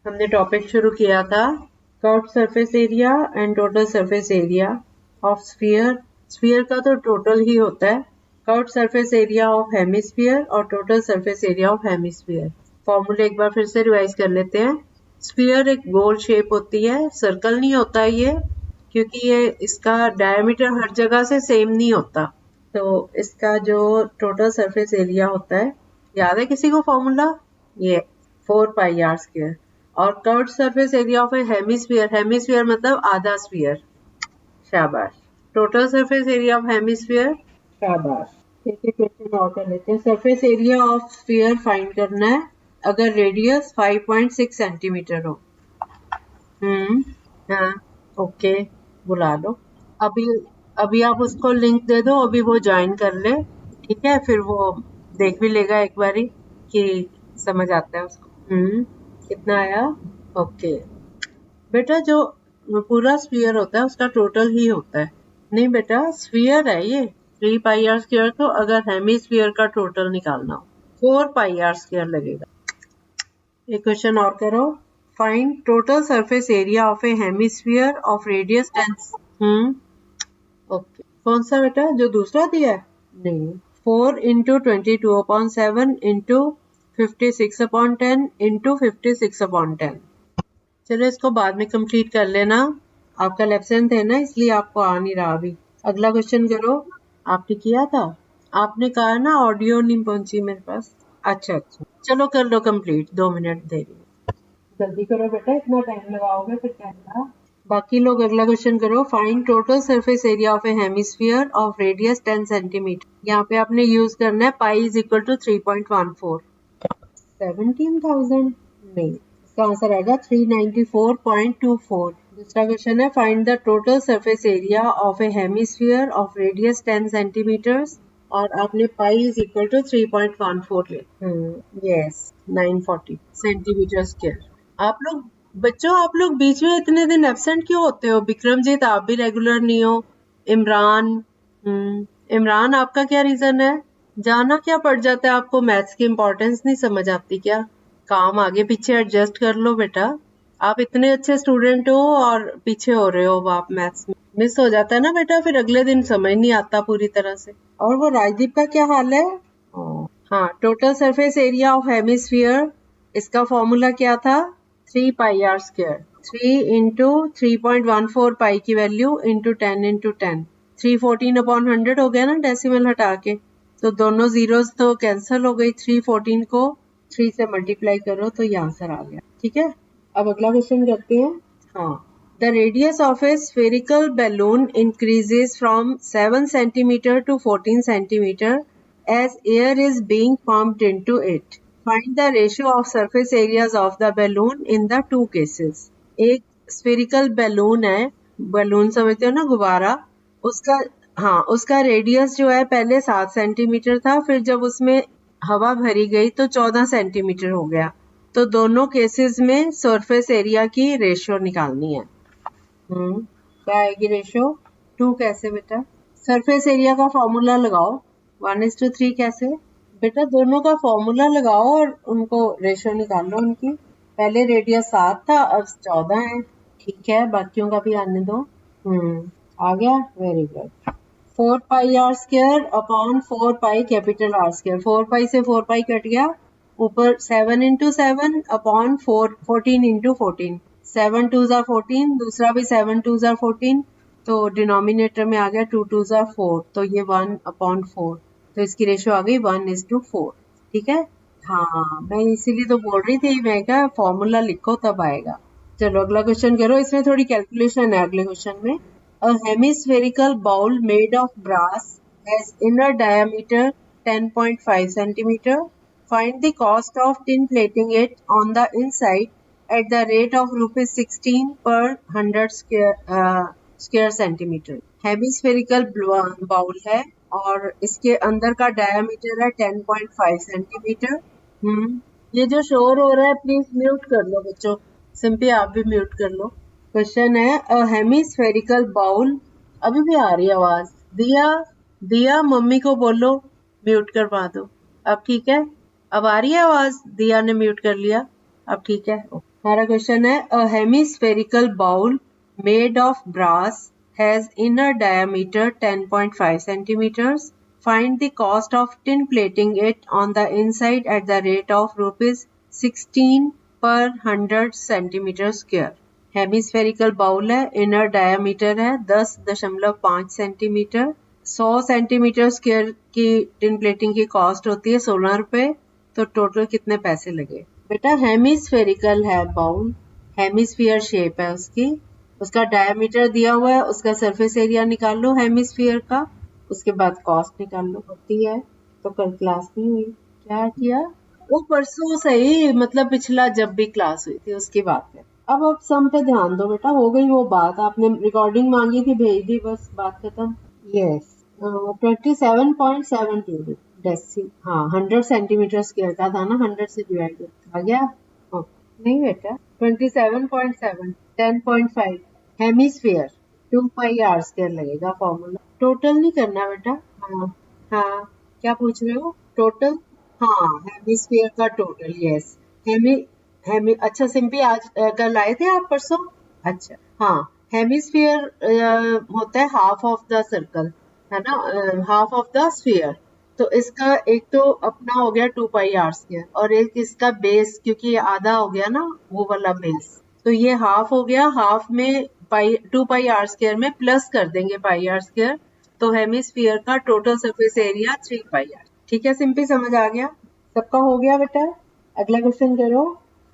हमने टॉपिक शुरू किया था curved surface area and total surface area of sphere. Sphere का तो टोटल ही होता है, curved surface area of hemisphere और total surface area of hemisphere. फॉर्मूले एक बार फिर से रिवाइज कर लेते हैं। स्फीयर एक गोल शेप होती है, सर्कल नहीं होता ये, क्योंकि ये इसका डायमीटर हर जगह से सेम नहीं होता। तो इसका जो टोटल सरफेस एरिया होता है, याद है किसी को फॉर्मूला? ये 4 पाई आर स्क्वायर। और curved surface area of a hemisphere, hemisphere मतलब आधा स्फीयर, शाबाश। Total surface area of hemisphere, शाबाश। एक एक क्वेश्चन और कर लेते हैं। Surface area of sphere find करना है अगर रेडियस 5.6 सेंटीमीटर हो। हाँ, ओके, बुला लो। अभी आप उसको लिंक दे दो, अभी वो ज्वाइन कर ले, ठीक है? फिर वो देख भी लेगा एक बारी कि समझ आता है उसको। कितना आया? ओके बेटा, जो पूरा स्फीयर होता है उसका टोटल ही होता है। नहीं बेटा, स्फीयर है ये 3 पाई आर स्क्वायर, तो अगर हेमिस्फीयर का टोटल निकालना हो 4 पाई आर स्क्वायर लगेगा। एक क्वेश्चन और करो। Find total surface area of a hemisphere of radius 10। Okay, कौन सा बेटा? जो दूसरा दिया है? नहीं, 4 इंटू 22/7 इंटू 56/10 इंटू 56/10। चलो इसको बाद में कंप्लीट कर लेना, आपका लेफ्ट है ना, इसलिए आपको आ नहीं रहा अभी। अगला क्वेश्चन करो। आपने किया था? आपने कहा ना ऑडियो नहीं पहुंची मेरे पास। अच्छा, चलो कर लो कंप्लीट, 2 मिनट दे रही हूँ। जल्दी करो बेटा, इतना टाइम लगाओगे फिर क्या? बाकी लोग अगला क्वेश्चन करो। Find total surface area of a hemisphere of radius 10 centimetre. यहाँ पे आपने यूज करना है पाई इज इक्वल टू 3.14। 17,000 नहीं, इसका आंसर आएगा 394.24। दूसरा क्वेश्चन है find the total surface area of a hemisphere of radius 10 centimetres और आपने पाई इज इक्वल टू 3.14 ले। Yes, 940 centimetre square. आप लोग बीच में इतने दिन एब्सेंट क्यों होते हो? विक्रमजीत, आप भी रेगुलर नहीं हो। इमरान, आपका क्या रीजन है? जाना क्या पड़ जाता है आपको? मैथ्स की इम्पोर्टेंस नहीं समझ आती क्या? काम आगे पीछे एडजस्ट कर लो बेटा। आप इतने अच्छे स्टूडेंट हो और पीछे हो रहे हो आप मैथ्स में। मिस हो जाता है ना बेटा, फिर अगले दिन समझ नहीं आता पूरी तरह से। और वो राजदीप का क्या हाल है? हाँ, total surface area of hemisphere, इसका फॉर्मूला क्या था? 3 पाई आर स्क्वायर। 3 इंटू 3.14 पाई की वैल्यू इंटू 10 इंटू 10, 314/100 हो गया ना डेसिमल हटा के। तो दोनों जीरोस तो कैंसिल हो गई। 314 को 3 से मल्टीप्लाई करो तो ये आंसर आ गया। ठीक है, अब अगला क्वेश्चन करते हैं। हाँ, the radius of a spherical balloon increases from 7 centimetre to 14 centimetre as air is being pumped into it. Find the ratio of surface areas of the balloon in the two cases. एक spherical balloon है, balloon समझते हो ना, गुब्बारा। उसका radius जो है पहले 7 सेंटीमीटर था, फिर जब उसमें हवा भरी गई तो 14 सेंटीमीटर हो गया। तो दोनों केसेस में सरफेस एरिया की रेशियो निकालनी है। क्या आएगी रेशियो? 2 कैसे बेटा? सरफेस एरिया का फॉर्मूला लगाओ। 1:3 कैसे बेटा? दोनों का फॉर्मूला लगाओ और उनको रेशियो निकालो उनकी। पहले रेडियस 7 था, अब 14 है। ठीक है, बाकियों का भी आने दो। आ गया, very good. 4 pi are square upon 4 pi capital R square. 4 pi से 4 पाई कट गया, ऊपर 7 इंटू 7 अपॉन 14 इंटू 14। 7 2 ज़ा 14, दूसरा भी 7 2 ज़ा 14, तो डिनोमिनेटर में आ गया 2 2 ज़ा 4, तो ये 1/4। तो इसकी रेशियो आ गई 1:4। ठीक है, हाँ, मैं इसीलिए तो बोल रही थी, मैं क्या फॉर्मूला लिखो तब आएगा। चलो अगला क्वेश्चन करो, इसमें थोड़ी कैलकुलेशन है अगले क्वेश्चन में। A hemispherical bowl made of brass has inner diameter 10.5 centimeter. Find the cost of tin plating it on the inside at the rate of rupees 16 per 100 square centimeter. Hemispherical bowl है और इसके अंदर का diameter है 10.5 centimetre. ये जो शोर हो रहा है प्लीज म्यूट कर लो बच्चों। सिंपली आप भी म्यूट कर लो। क्वेश्चन है अ हेमिस्फेरिकल बाउल, अभी भी आ रही है आवाज? दिया मम्मी को बोलो म्यूट करवा दो। अब ठीक है? अब आ रही है आवाज? दिया ने म्यूट कर लिया, अब ठीक है। हमारा क्वेश्चन है a hemispherical bowl made of brass has inner diameter 10.5 centimeters. Find the cost of tin plating it on the inside at the rate of rupees 16 per 100 centimeter square. Hemispherical bowl है, inner diameter है 10.5 centimetre, 100 centimetre square की tin plating की cost होती है 16 रुपए. तो total कितने पैसे लगे? बेटा हेमिस्फेरिकल है बाउल, हेमिस्फीयर शेप है उसकी, उसका डायमीटर दिया हुआ है, उसका सरफेस एरिया निकाल लो हेमिस्फीयर का, उसके बाद कॉस्ट निकाल लो. होती है तो कल क्लास नहीं हुई. क्या किया? वो परसों सही, मतलब पिछला जब भी क्लास हुई थी उसकी बात है. अब सम पे ध्यान दो बेटा, हो गई वो बात, आपने रिकॉर्डिंग मांगी थी भेज दी, बस बात खत्म. यस 27.72 डेसी, हाँ 100 सेंटीमीटर स्क्वायर का था ना, 100 से डिवाइड आ गया. नहीं बेटा 27.7 10.5 हेमिस्फीयर 2 पाई आर स्क्वायर लगेगा फॉर्मूला. टोटल नहीं करना बेटा. हाँ हाँ, क्या पूछ रहे हो? टोटल, हाँ हेमिस्फीयर का टोटल. यस हेमी हेमी अच्छा सिंपी आज कल आए थे आप परसों? अच्छा हाँ, हेमिस्फीयर होता है हाफ ऑफ द सर्कल, है ना, हाफ ऑफ द स्फीयर. तो इसका एक तो अपना हो गया 2 पाई आर स्क्वायर, और एक इसका बेस, क्योंकि ये आधा हो गया ना वो वाला बेस, तो ये हाफ हो गया. हाफ में पाई 2 पाई आर स्क्वायर में प्लस कर देंगे पाई आर स्क्वायर, तो हेमिस्फीयर का total surface area 3 pi r. ठीक है सिंपली, समझ आ गया? सबका हो गया बेटा? अगला क्वेश्चन करो.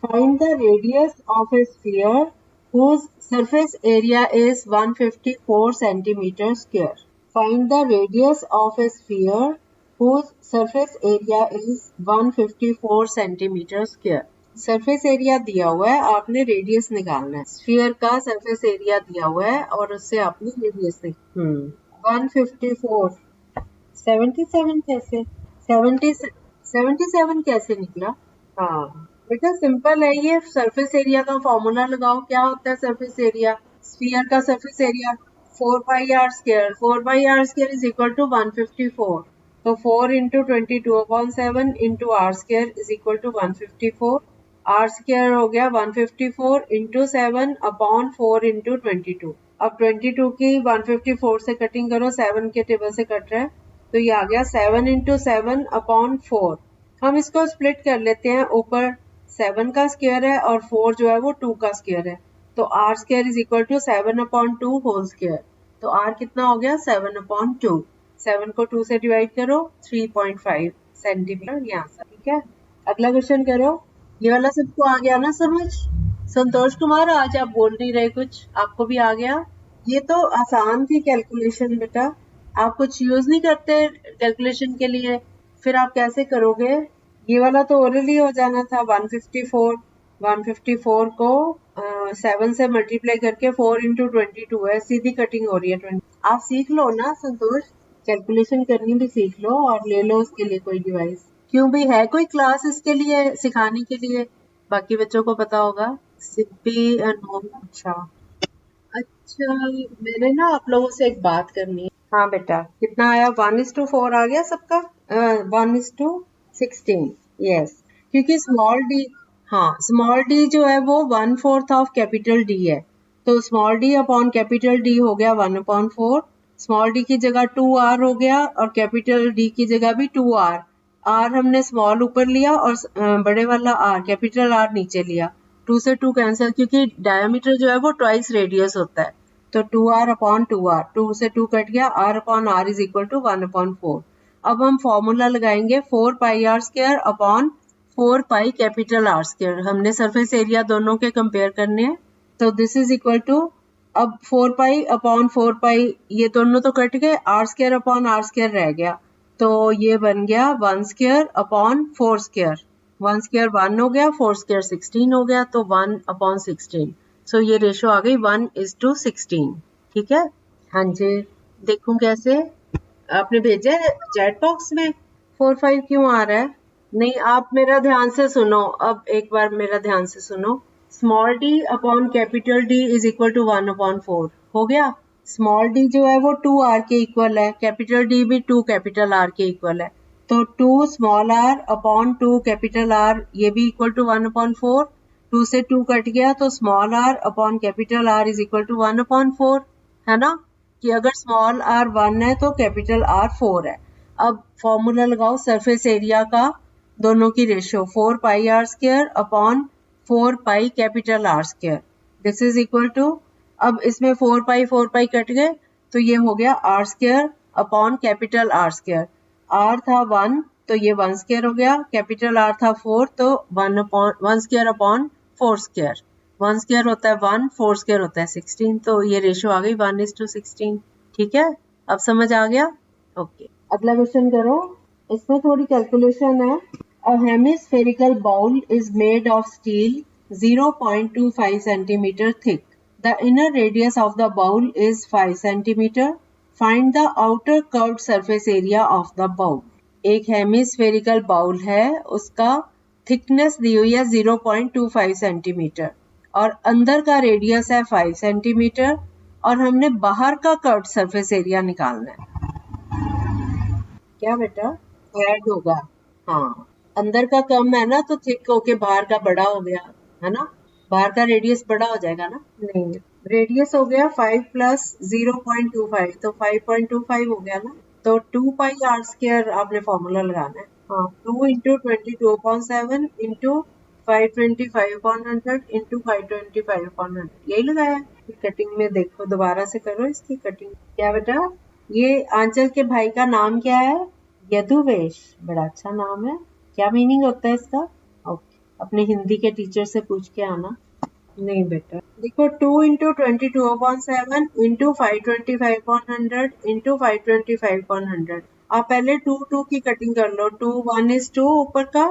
Find the radius of A sphere whose surface area is 154 centimeter square. Find the radius of a sphere whose surface area is 154 centimeter square. Surface area दिया हुआ है, आपने रेडियस निकालना है. स्फीयर का सरफेस एरिया दिया हुआ है और उससे आपने रेडियस 154 77 कैसे 77 कैसे निकला? हाँ बेटा सिंपल है ये, सरफेस एरिया का फॉर्मूला लगाओ. क्या होता है सरफेस एरिया? स्फीयर का surface area 4 pi are square. 4 pi are square is equal to 154. तो 4 into 22/7 into r square is equal to 154. R square हो गया 154 इंटू 7 अपॉन 4 इंटू 22. अब 22 की 154 से कटिंग करो, 7 के टेबल से कट रहा है, तो ये आ गया 7 इंटू 7 अपॉन 4. हम इसको स्प्लिट कर लेते हैं, ऊपर 7 का स्क्वायर है और 4 जो है वो 2 का स्क्वायर है, तो r square is equal to 7/2 whole square. तो आर कितना हो गया? 7/2. 7 को 2 से डिवाइड करो, 3.5 सेंटीमीटर यहाँ से. ठीक है, अगला क्वेश्चन करो. ये वाला सबको आ गया ना समझ? संतोष कुमार आज आप बोल नहीं रहे कुछ, आपको भी आ गया? ये तो आसान थी कैलकुलेशन बेटा, आप कुछ यूज नहीं करते कैलकुलेशन के लिए, फिर आप कैसे करोगे? ये वाला तो ओरली हो जाना था. 154 को 7 से मल्टीप्लाई करके 4 इंटू 22 है, सीधी कटिंग हो रही है 20. आप सीख लो ना संतोष, कैलकुलेशन करनी भी सीख लो और ले लो उसके लिए कोई डिवाइस. क्यों भी है कोई क्लास इसके लिए सिखाने के लिए? बाकी बच्चों को पता होगा. सिंपी अच्छा अच्छा, मैंने ना आप लोगों से एक बात करनी है. हाँ बेटा, कितना आया? 1:4 आ गया सबका? 1:16. यस, क्योंकि स्मॉल डी, हाँ स्मॉल डी जो है वो 1/4 ऑफ कैपिटल डी है, तो small d upon capital D हो गया 1/4. स्मॉल डी की जगह 2r हो गया और कैपिटल डी की जगह भी 2r. आर हमने स्मॉल ऊपर लिया और बड़े वाला आर कैपिटल आर नीचे लिया. 2 से 2 कैंसिल, क्योंकि डायमीटर जो है वो ट्वाइस रेडियस होता है, तो 2r अपॉन 2r, 2 से 2 कट गया, r upon r is equal to 1/4. अब हम फॉर्मूला लगाएंगे 4 pi are square upon 4 pi capital R square. हमने सरफेस एरिया दोनों के कंपेयर करने हैं, तो दिस इज इक्वल टू, अब 4 पाई अपॉन 4 पाई ये दोनों तो कट गए, r square upon r square रह गया, तो ये बन गया 1 स्क्वायर अपॉन 4 स्क्वायर. 1 स्क्वायर 1 हो गया, 4 स्क्वायर 16 हो गया, तो 1/16. सो ये रेशो आ गई 1:16. ठीक है, हाँ जी. देखूं कैसे आपने भेजा है चैट बॉक्स में? 4-5 क्यों आ रहा है? नहीं, आप मेरा ध्यान से सुनो, अब एक बार मेरा ध्यान से सुनो. Small d upon capital D is equal to 1/4 हो गया. स्मॉल डी जो है वो 2r के इक्वल है, कैपिटल डी भी 2 कैपिटल R के इक्वल है, तो 2 small r upon 2 capital R ये भी इक्वल टू 1/4. 2 से 2 कट गया तो small r upon capital R is equal to 1/4, है ना, कि अगर स्मॉल r 1 है तो कैपिटल R 4 है। अब फॉर्मूला लगाओ सरफेस एरिया का, दोनों की ratio 4 pi r square upon 4 pi capital R square, this is equal to, अब इसमें 4 पाई कट गए तो ये हो गया r square upon capital R square. r था 1 तो ये 1 स्क्वायर हो गया, कैपिटल R था 4 तो 1 स्क्वायर अपॉन 4 स्क्वायर, 1 स्क्वायर होता है 1, 4 स्क्वायर होता है 16, तो ये रेशियो आ गई 1:16। ठीक है, अब समझ आ गया? ओके, अगला क्वेश्चन करो। इसमें थोड़ी कैलकुलेशन है। A hemispherical bowl is made of steel 0.25 centimetre thick. The inner radius of the bowl is 5 centimetre. Find the outer curved surface area of the bowl. एक हेमिस्फेरिकल बाउल है, उसका thickness दी हुई है 0.25 centimetre और अंदर का radius है 5 centimetre और हमने बाहर का कर्व्ड सरफेस एरिया निकालना है। क्या बेटा? ऐड होगा, हाँ, अंदर का कम है ना तो थिक होके बाहर का बड़ा हो गया, है ना, बाहर का रेडियस बड़ा हो जाएगा ना। नहीं, रेडियस हो गया 5 प्लस 0.25 तो 5.25 हो गया ना, तो 2 पाई r स्क्वायर आपने फॉर्मूला लगाना है। हाँ, 2 इंटू 22/7 इंटू 525/100 इंटू 525/100, यही लगाया। कटिंग में देखो, दोबारा से करो इसकी कटिंग। क्या बेटा? ये आंचल के भाई का नाम क्या है? यदुवेश, बड़ा अच्छा नाम है। क्या मीनिंग होता है इसका? ओके, अपने हिंदी के टीचर से पूछ के आना। नहीं बेटा, देखो 2 इंटू 22/7 इंटू 525/100 इंटू 525/100। आप पहले 2 की कटिंग कर लो। 2 1 is 2 ऊपर का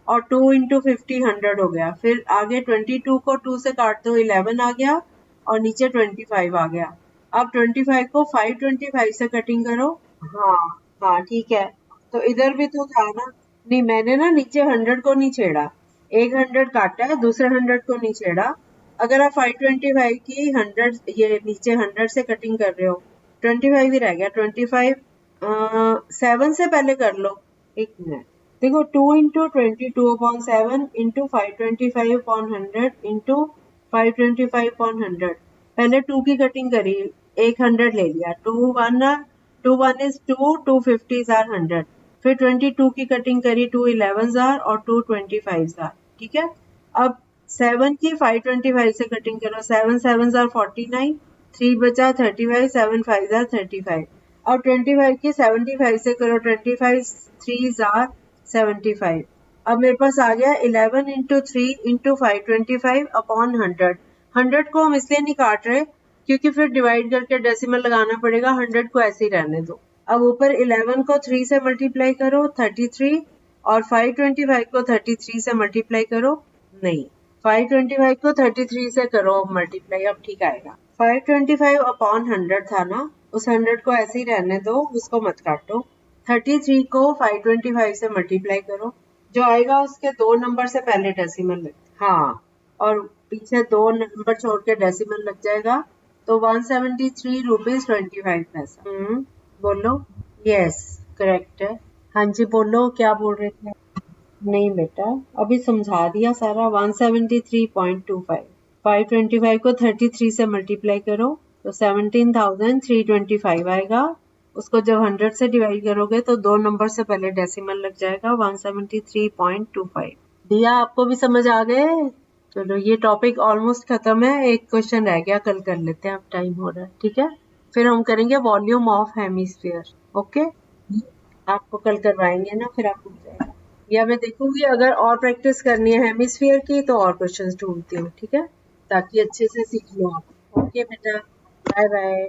और 2 इंटू 50 100 हो गया। फिर आगे 22 को 2 से काट दो, 11 आ गया और नीचे 25 आ गया। अब 25 को 525 से कटिंग करो। हाँ हाँ, ठीक है, तो इधर भी तो था ना। नहीं, मैंने ना नीचे 100 को नहीं छेड़ा, एक 100 काटा है, दूसरे 100 को नहीं छेड़ा। अगर आप 525 की 100 ये नीचे 100 से कटिंग कर रहे हो, 25 ही रह गया। 25 7 से पहले कर लो। एक मिनट, देखो 2 इंटू 22/7 इंटू 525/100 इंटू 525/100, पहले 2 की कटिंग करी, एक 100 ले लिया। 2 1 is 2, 2 50s are 100। फिर 22 की कटिंग करी, 2 11s are और 2 25s are। ठीक है, अब 7 की 525 से कटिंग करो। 7 7s are 49, 3 बचा 35, 7 5s are 35। अब 25 की 75 से करो, 25 3s are 75। अब मेरे पास आ गया 11 इंटू 3 इंटू 525 अपॉन 100। 100 को हम इसलिए नहीं काट रहे क्योंकि फिर डिवाइड करके डेसिमल लगाना पड़ेगा, 100 को ऐसे ही रहने दो। अब ऊपर 11 को 3 से मल्टीप्लाई करो 33 और 525 को 33 से मल्टीप्लाई करो, नहीं 525 को 33 से करो मल्टीप्लाई, अब ठीक आएगा। 525 अपॉन 100 था ना, उस 100 को ऐसे ही रहने दो, उसको मत काटो। 33 को 525 से मल्टीप्लाई करो, जो आएगा उसके 2 नंबर से पहले डेसिमल लग, हाँ, और पीछे 2 नंबर छोड़ के डेसिमल लग जाएगा, तो 173 रुपीज 25 पैसा। बोलो। यस, करेक्ट है। हाँ जी, बोलो, क्या बोल रहे थे? नहीं बेटा, अभी समझा दिया सारा। 173.25, 525 को 33 से मल्टीप्लाई करो तो 17,325 आएगा। उसको जब 100 से डिवाइड करोगे तो 2 नंबर से पहले डेसिमल लग जाएगा, 173.25। दिया, आपको भी समझ आ गए? चलो, ये टॉपिक ऑलमोस्ट खत्म है, एक क्वेश्चन रह गया, कल कर लेते हैं, अब टाइम हो रहा है। ठीक है, फिर हम करेंगे वॉल्यूम ऑफ हेमिस्फीयर। ओके, आपको कल करवाएंगे ना, फिर आपको जाएगा, या मैं देखूंगी अगर और प्रैक्टिस करनी है हेमिस्फीयर की तो और क्वेश्चंस ढूंढती हूँ। ठीक है, ताकि अच्छे से सीख लो आप। ओके बेटा, बाय बाय।